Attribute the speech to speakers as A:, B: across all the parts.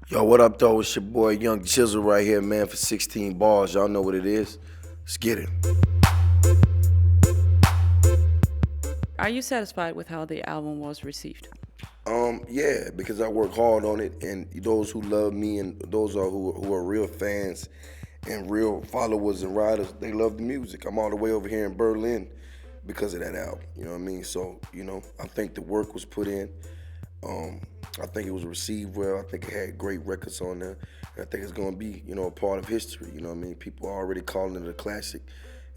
A: Yo, what up, though? It's your boy Young Jeezy right here, man, for 16 bars. Y'all know what it is. Let's get it.
B: Are you satisfied with how the album was received?
A: Yeah, because I work hard on it, and those who love me and those who are real fans and real followers and riders, they love the music. I'm all the way over here in Berlin because of that album. You know what I mean? So, I think the work was put in. I think it was received well. I think it had great records on there. And I think it's going to be, a part of history. You know what I mean? People are already calling it a classic,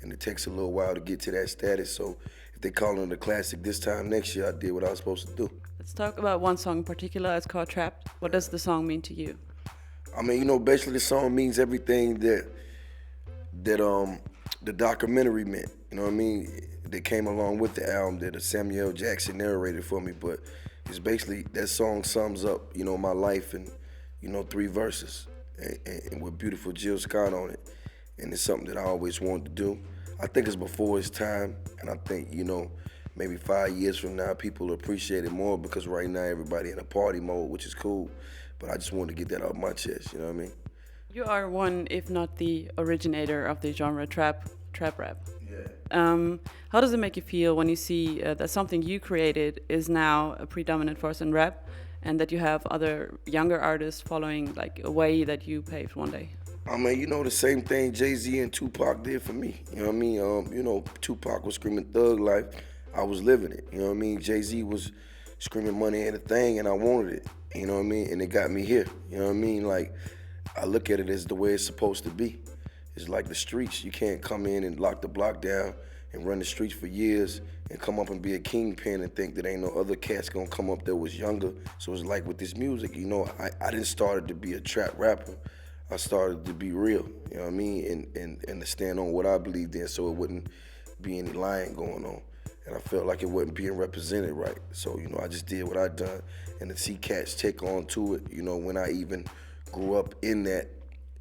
A: and it takes a little while to get to that status. So if they call it a classic this time next year, I did what I was supposed to do.
B: Let's talk about one song in particular. It's called Trapped. What does the song mean to you?
A: I mean, basically the song means everything that the documentary meant. You know what I mean? That came along with the album that Samuel Jackson narrated for me, but it's basically that song sums up, my life in, 3 verses, and with beautiful Jill Scott on it, and it's something that I always wanted to do. I think it's before its time, and I think, maybe 5 years from now, people will appreciate it more because right now everybody in a party mode, which is cool, but I just wanted to get that off my chest, you know what I mean?
B: You are one, if not the originator of the genre trap rap.
A: Yeah.
B: How does it make you feel when you see that something you created is now a predominant force in rap, and that you have other younger artists following like a way that you paved one day?
A: I mean, the same thing Jay-Z and Tupac did for me. You know what I mean? Tupac was screaming thug life. I was living it. You know what I mean? Jay-Z was screaming money ain't a thing, and I wanted it. You know what I mean? And it got me here. You know what I mean? Like, I look at it as the way it's supposed to be. It's like the streets. You can't come in and lock the block down and run the streets for years and come up and be a kingpin and think that ain't no other cats gonna come up that was younger. So it's like with this music, I didn't start to be a trap rapper. I started to be real, you know what I mean? And to stand on what I believed in so it wouldn't be any lying going on. And I felt like it wasn't being represented right. So, I just did what I done. And to see cats take on to it, when I even grew up in that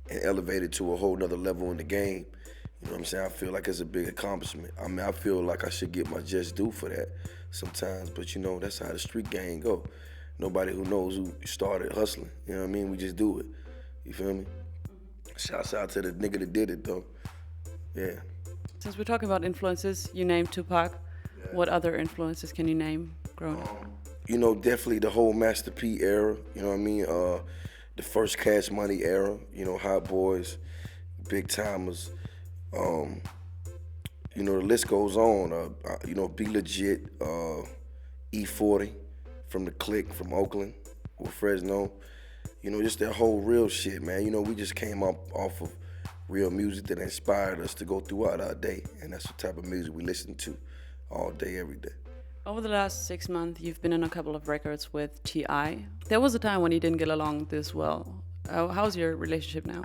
A: and elevated to a whole nother level in the game, you know what I'm saying? I feel like it's a big accomplishment. I mean, I feel like I should get my just due for that sometimes, but that's how the street game go. Nobody who knows who started hustling, you know what I mean? We just do it, you feel me? Shouts out to the nigga that did it though, yeah.
B: Since we're talking about influences, you named Tupac.
A: Yeah.
B: What other influences can you name growing up?
A: Definitely the whole Master P era, you know what I mean? The first Cash Money era, Hot Boys, Big Timers, the list goes on. Be Legit, E40 from the Click from Oakland with Fresno. Just that whole real shit, man. We just came up off of real music that inspired us to go throughout our day, and that's the type of music we listen to all day, every day.
B: Over the last 6 months, you've been in a couple of records with T.I. There was a time when you didn't get along this well. How's your relationship now?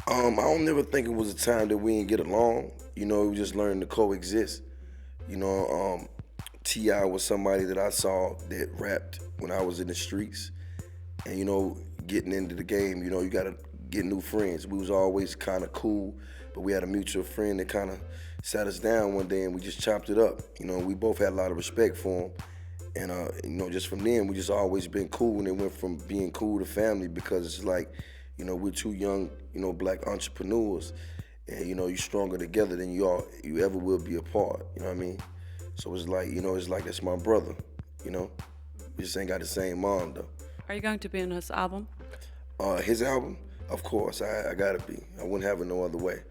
A: I don't never think it was a time that we didn't get along. We just learned to coexist. T.I. was somebody that I saw that rapped when I was in the streets. And, getting into the game, you gotta get new friends. We was always kind of cool, but we had a mutual friend that kind of sat us down one day and we just chopped it up. We both had a lot of respect for him. And, just from then, we just always been cool, and it went from being cool to family because it's like, we're two young, black entrepreneurs, and, you're stronger together than you ever will be apart, you know what I mean? So it's like that's my brother, We just ain't got the same mom, though.
B: Are you going to be in his album?
A: His album? Of course, I gotta be. I wouldn't have it no other way.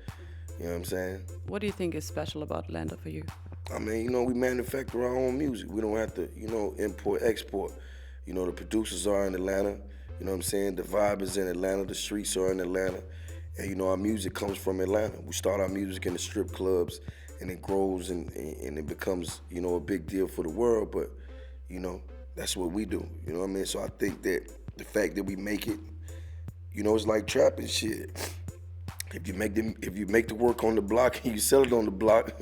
A: You know what I'm saying?
B: What do you think is special about Atlanta for you?
A: I mean, we manufacture our own music. We don't have to, import, export. The producers are in Atlanta. You know what I'm saying? The vibe is in Atlanta. The streets are in Atlanta. And, our music comes from Atlanta. We start our music in the strip clubs, and it grows and it becomes, a big deal for the world. But, that's what we do. You know what I mean? So I think that the fact that we make it, it's like trapping shit. If you make the work on the block and you sell it on the block,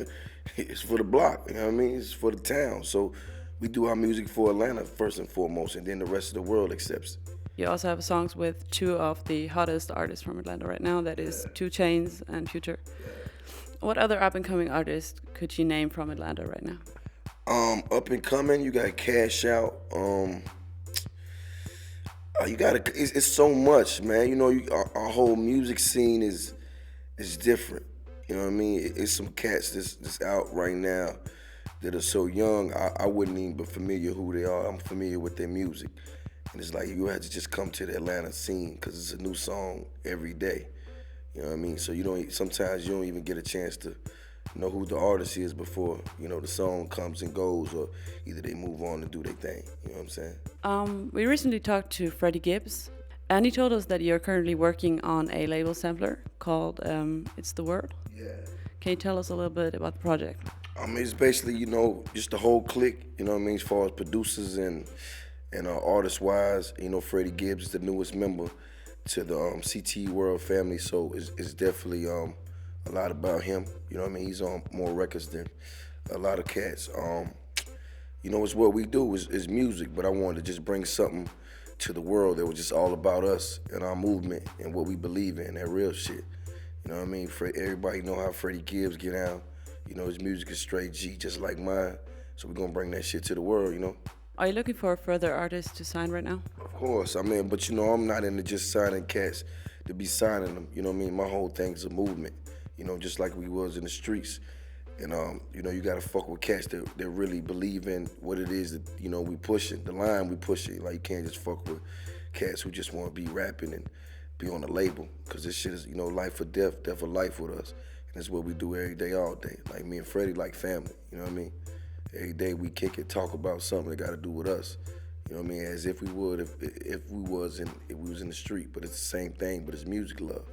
A: it's for the block. You know what I mean? It's for the town. So we do our music for Atlanta first and foremost, and then the rest of the world accepts it.
B: You also have songs with two of the hottest artists from Atlanta right now. That is 2 Chainz and Future. What other up-and-coming artists could you name from Atlanta right now?
A: Up and coming, you got Cash Out. You gotta. It's so much, man. You know, our whole music scene is different. You know what I mean? It's some cats that's out right now that are so young. I wouldn't even be familiar who they are. I'm familiar with their music, and it's like you have to just come to the Atlanta scene because it's a new song every day. You know what I mean? So sometimes you don't even get a chance to know who the artist is before, the song comes and goes, or either they move on and do their thing. You know what I'm saying?
B: We recently talked to Freddie Gibbs, and he told us that you're currently working on a label sampler called It's the Word.
A: Yeah.
B: Can you tell us a little bit about the project?
A: It's basically, just the whole clique, you know what I mean, as far as producers and artist-wise. Freddie Gibbs is the newest member to the CTE World family, so it's definitely a lot about him. You know what I mean? He's on more records than a lot of cats. It's what we do is music, but I wanted to just bring something to the world that was just all about us and our movement and what we believe in, that real shit. You know what I mean? Everybody know how Freddie Gibbs get out. His music is straight G, just like mine. So we're gonna bring that shit to the world.
B: Are you looking for further artists to sign right now?
A: Of course, but I'm not into just signing cats to be signing them. You know what I mean? My whole thing's a movement. Just like we was in the streets. And you gotta fuck with cats that really believe in what it is that, we pushing, the line we pushing. Like, you can't just fuck with cats who just wanna be rapping and be on the label. Cause this shit is, life or death, death or life with us. And that's what we do every day, all day. Like me and Freddie, like family, you know what I mean? Every day we kick it, talk about something that got to do with us. You know what I mean? As if we would if we was in the street. But it's the same thing, but it's music love.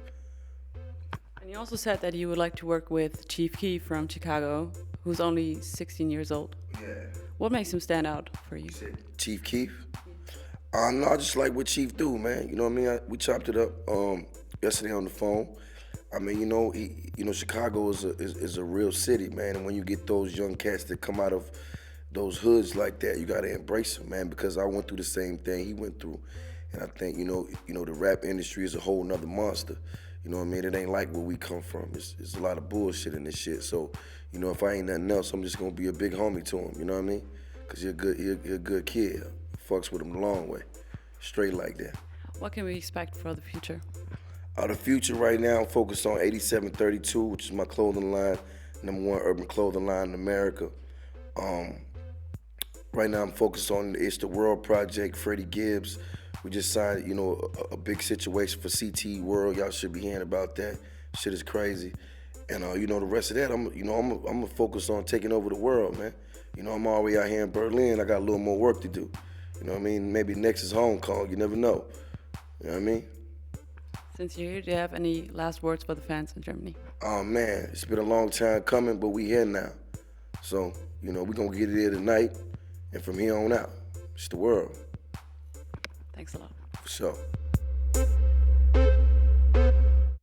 B: And you also said that you would like to work with Chief Keef from Chicago, who's only 16 years old.
A: Yeah.
B: What makes him stand out for you?
A: Chief Keef? No, I just like what Chief do, man. You know what I mean? We chopped it up yesterday on the phone. Chicago is a real city, man. And when you get those young cats that come out of those hoods like that, you gotta embrace them, man. Because I went through the same thing he went through, and I think the rap industry is a whole nother monster. You know what I mean? It ain't like where we come from. It's a lot of bullshit in this shit. So, if I ain't nothing else, I'm just gonna be a big homie to him. You know what I mean? Cause you're a good kid. Fucks with him the long way, straight like that.
B: What can we expect for the future?
A: The future right now, I'm focused on 8732, which is my clothing line, #1 urban clothing line in America. Right now I'm focused on the It's the World project, Freddie Gibbs. We just signed, a big situation for CTE World. Y'all should be hearing about that. Shit is crazy. And the rest of that, I'm gonna focus on taking over the world, man. I'm already out here in Berlin. I got a little more work to do. You know what I mean? Maybe next is Hong Kong. You never know. You know what I mean?
B: Since you're here, do you have any last words for the fans in Germany?
A: Oh man, it's been a long time coming, but we here now. So, we're gonna get it here tonight, and from here on out, it's the world.
B: Thanks a lot.
A: For sure.